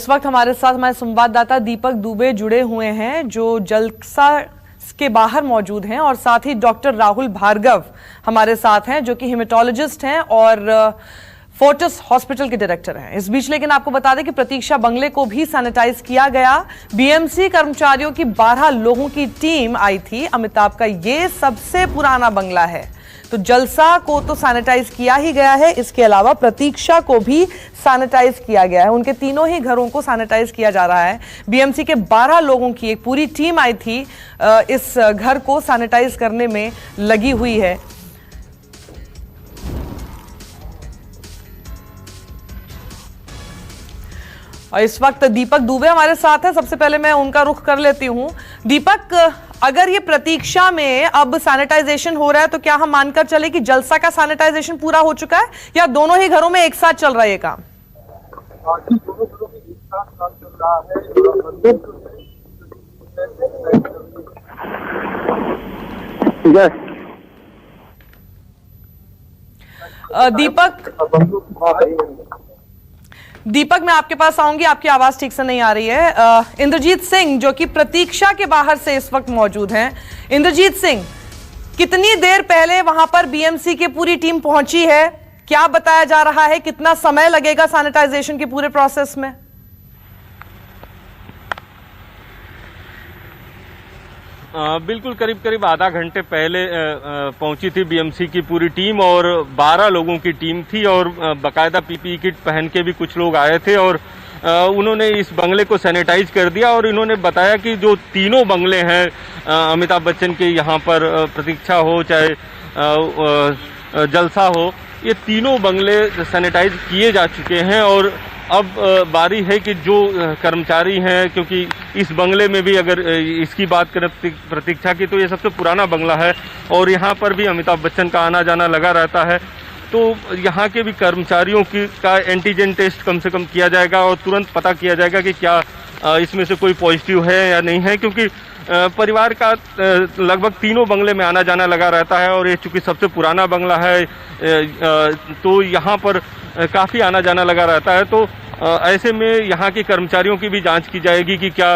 इस वक्त हमारे साथ हमारे संवाददाता दीपक दुबे जुड़े हुए हैं जो जलसा के बाहर मौजूद हैं, और साथ ही डॉक्टर राहुल भार्गव हमारे साथ हैं जो कि हेमेटोलॉजिस्ट हैं और फोर्टिस हॉस्पिटल के डायरेक्टर हैं। इस बीच लेकिन आपको बता दें कि प्रतीक्षा बंगले को भी सैनिटाइज किया गया। बीएमसी कर्मचारियों की 12 लोगों की टीम आई थी। अमिताभ का ये सबसे पुराना बंगला है, तो जलसा को तो सैनिटाइज किया ही गया है, इसके अलावा प्रतीक्षा को भी सैनिटाइज किया गया है। उनके तीनों ही घरों को सैनिटाइज किया जा रहा है। बीएमसी के 12 लोगों की एक पूरी टीम आई थी, इस घर को सैनिटाइज करने में लगी हुई है। और इस वक्त दीपक दुबे हमारे साथ है। सबसे पहले मैं उनका रुख कर लेती हूं। दीपक, अगर ये प्रतीक्षा में अब सैनिटाइजेशन हो रहा है तो क्या हम मानकर चले कि जलसा का सैनिटाइजेशन पूरा हो चुका है, या दोनों ही घरों में एक साथ चल रहा है ये काम? दीपक, मैं आपके पास आऊंगी, आपकी आवाज ठीक से नहीं आ रही है। इंद्रजीत सिंह जो कि प्रतीक्षा के बाहर से इस वक्त मौजूद हैं। इंद्रजीत सिंह, कितनी देर पहले वहां पर बीएमसी की पूरी टीम पहुंची है? क्या बताया जा रहा है, कितना समय लगेगा सैनिटाइजेशन के पूरे प्रोसेस में? बिल्कुल करीब आधा घंटे पहले पहुंची थी बीएमसी की पूरी टीम, और 12 लोगों की टीम थी, और बाकायदा पीपीई किट पहन के भी कुछ लोग आए थे, और उन्होंने इस बंगले को सैनिटाइज कर दिया। और इन्होंने बताया कि जो तीनों बंगले हैं अमिताभ बच्चन के, यहाँ पर प्रतीक्षा हो चाहे जलसा हो, ये तीनों बंगले सैनिटाइज किए जा चुके हैं। और अब बारी है कि जो कर्मचारी हैं, क्योंकि इस बंगले में भी अगर इसकी बात करें प्रतीक्षा की, तो ये सबसे पुराना बंगला है और यहाँ पर भी अमिताभ बच्चन का आना जाना लगा रहता है। तो यहाँ के भी कर्मचारियों का एंटीजन टेस्ट कम से कम किया जाएगा और तुरंत पता किया जाएगा कि क्या इसमें से कोई पॉजिटिव है या नहीं है, क्योंकि परिवार का लगभग तीनों बंगले में आना जाना लगा रहता है, और ये चूंकि सबसे पुराना बंगला है तो यहाँ पर काफ़ी आना जाना लगा रहता है। तो ऐसे में यहाँ के कर्मचारियों की भी जांच की जाएगी कि क्या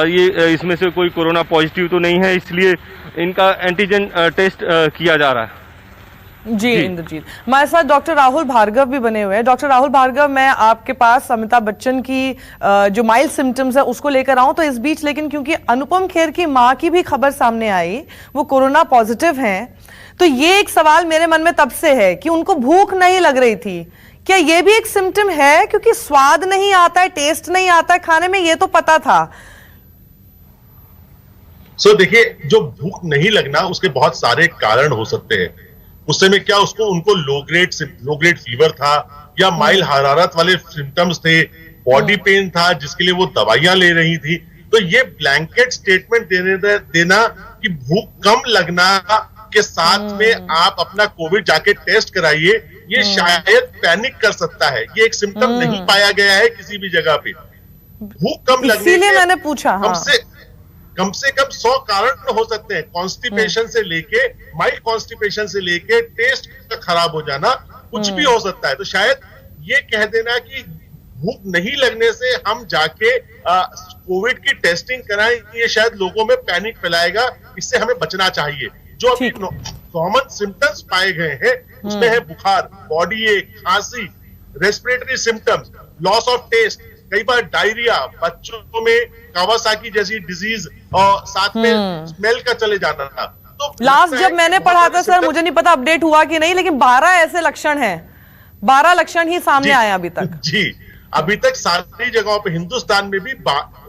ये इसमें से कोई कोरोना पॉजिटिव तो नहीं है, इसलिए इनका एंटीजन टेस्ट किया जा रहा है। जी इंद्रजीत, हमारे साथ डॉक्टर राहुल भार्गव भी बने हुए हैं। डॉक्टर राहुल भार्गव, मैं आपके पास अमिताभ बच्चन की जो माइल्ड सिम्टम्स है उसको लेकर आऊं, तो इस बीच लेकिन क्योंकि अनुपम खेर की मां की भी खबर सामने आई, वो कोरोना पॉजिटिव हैं, तो ये एक सवाल मेरे मन में तब से है कि उनको भूख नहीं लग रही थी। क्या ये भी एक सिम्टम है? क्योंकि स्वाद नहीं आता है, टेस्ट नहीं आता है खाने में, ये तो पता था। देखिए, जो भूख नहीं लगना उसके बहुत सारे कारण हो सकते हैं। उस समय क्या उनको लो ग्रेड फीवर था, या माइल्ड हरारत वाले सिम्टम्स थे, बॉडी पेन था जिसके लिए वो दवाइयां ले रही थी। तो ये ब्लैंकेट स्टेटमेंट देना कि भूख कम लगना के साथ में आप अपना कोविड जाके टेस्ट कराइए, ये शायद पैनिक कर सकता है। ये एक सिम्टम नहीं पाया गया है किसी भी जगह पे। भूख कम लगने इसीलिए मैंने पूछा। कम से कम 100 कारण हो सकते हैं, कॉन्स्टिपेशन से लेके माइल्ड कॉन्स्टिपेशन से लेके टेस्ट का खराब हो जाना, कुछ भी हो सकता है। तो शायद ये कह देना कि भूख नहीं लगने से हम जाके कोविड की टेस्टिंग कराएं, ये शायद लोगों में पैनिक फैलाएगा। इससे हमें बचना चाहिए। जो अभी कॉमन सिम्टम्स पाए गए हैं उसमें है बुखार, बॉडी एक, खांसी, respiratory symptoms, loss of taste, कई बार डायरिया, बच्चों में कावासाकी जैसी डिजीज, और साथ में स्मेल का चले जाना था। तो लास्ट जब मैंने पढ़ा था सर, मुझे नहीं पता अपडेट हुआ कि नहीं, लेकिन 12 ऐसे लक्षण हैं, 12 लक्षण ही सामने आए अभी तक। जी, अभी तक सारी जगहों पे हिंदुस्तान में भी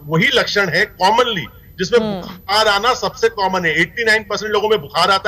वही लक्षण है कॉमनली, जिसमें बुखार आना सबसे कॉमन है। 89% लोगों में बुखार आता है।